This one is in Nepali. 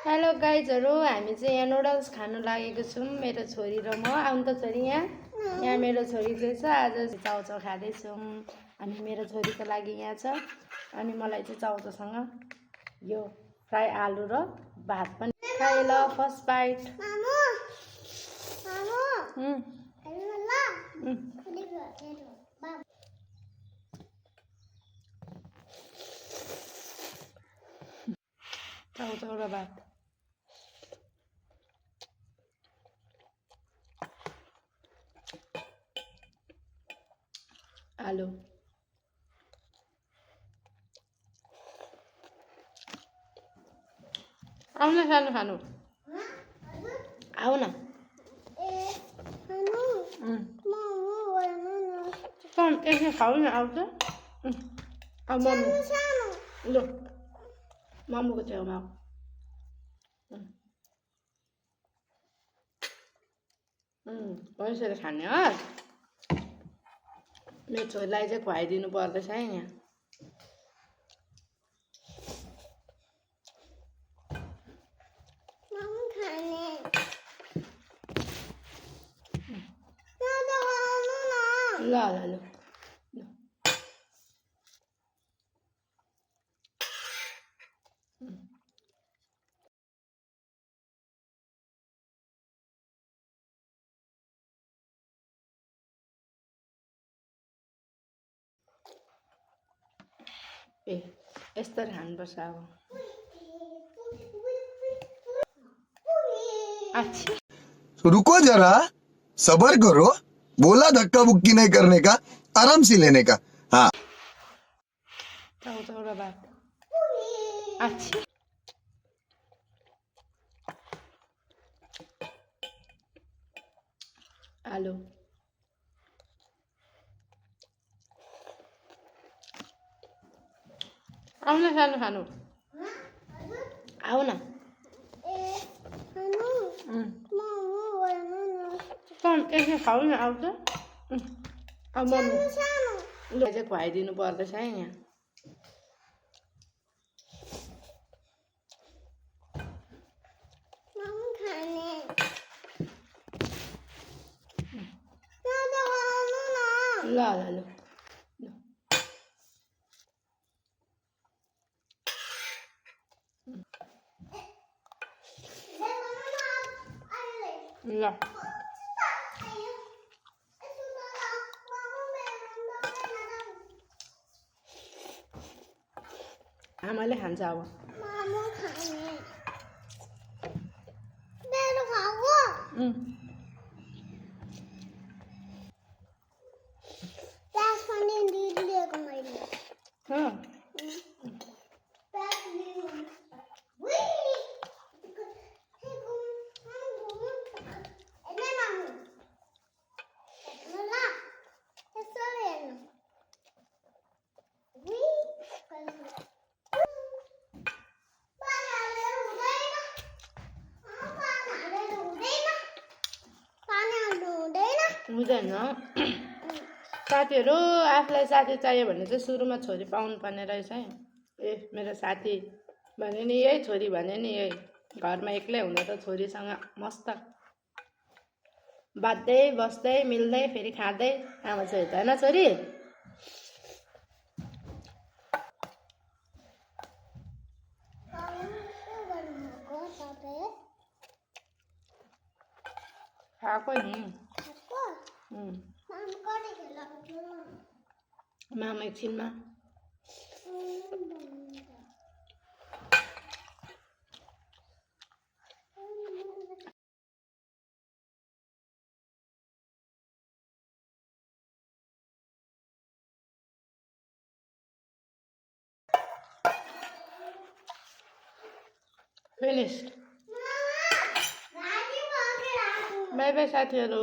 हेलो गाइजहरू, हामी चाहिँ यहाँ नुडल्स खानु लागेको छौँ। मेरो छोरी र म। आउनु त छोरी यहाँ मेरो छोरी चाहिँ छ। आज चाउचाउ खाँदैछौँ। अनि मेरो छोरीको लागि यहाँ छ। अनि मलाई चाहिँ चाउचाउसँग यो फ्राई आलु र भात पनि खाए। ल फर्स्ट बाइट। चाउचाउ र भात। आलु आउन सानो खानु आऊ न। एकछिन खाऊ न। आउँछ ल मम्मीको छेउमा हो यसरी खाने हो। मेरो छोरीलाई चाहिँ खुवाइदिनु पर्दैछ है यहाँ। ल ल ल ए यस्तरी खानुपर्छ अब। अच्छा रुको जरा, सबर करो। बोला धक्का बुक्की नहीं करने का, आराम से लेने का। हाँ चाउचाउ र भात। अच्छा आलु आउन सानो खानु आऊ न। एकछिन खाऊ न। आउँछ अब मम्मी चाहिँ खुवाइदिनु पर्दैछ है यहाँ। ल ल ल ल आमाले खान्छ अब। हुँदैन साथीहरू। आफूलाई साथी चाहियो भने चाहिँ सुरुमा छोरी पाउनु पर्ने रहेछ है। ए मेरो साथी भने नि यही, छोरी भने नि यही। घरमा एक्लै हुँदा त छोरीसँग मस्त बाध्दै बस्दै मिल्दै फेरि खाँदै आमा चाहिँ होइन छोरी। खाएको नि मामा एकछिनमा। फिनिस्ड। बाई बाई साथीहरू।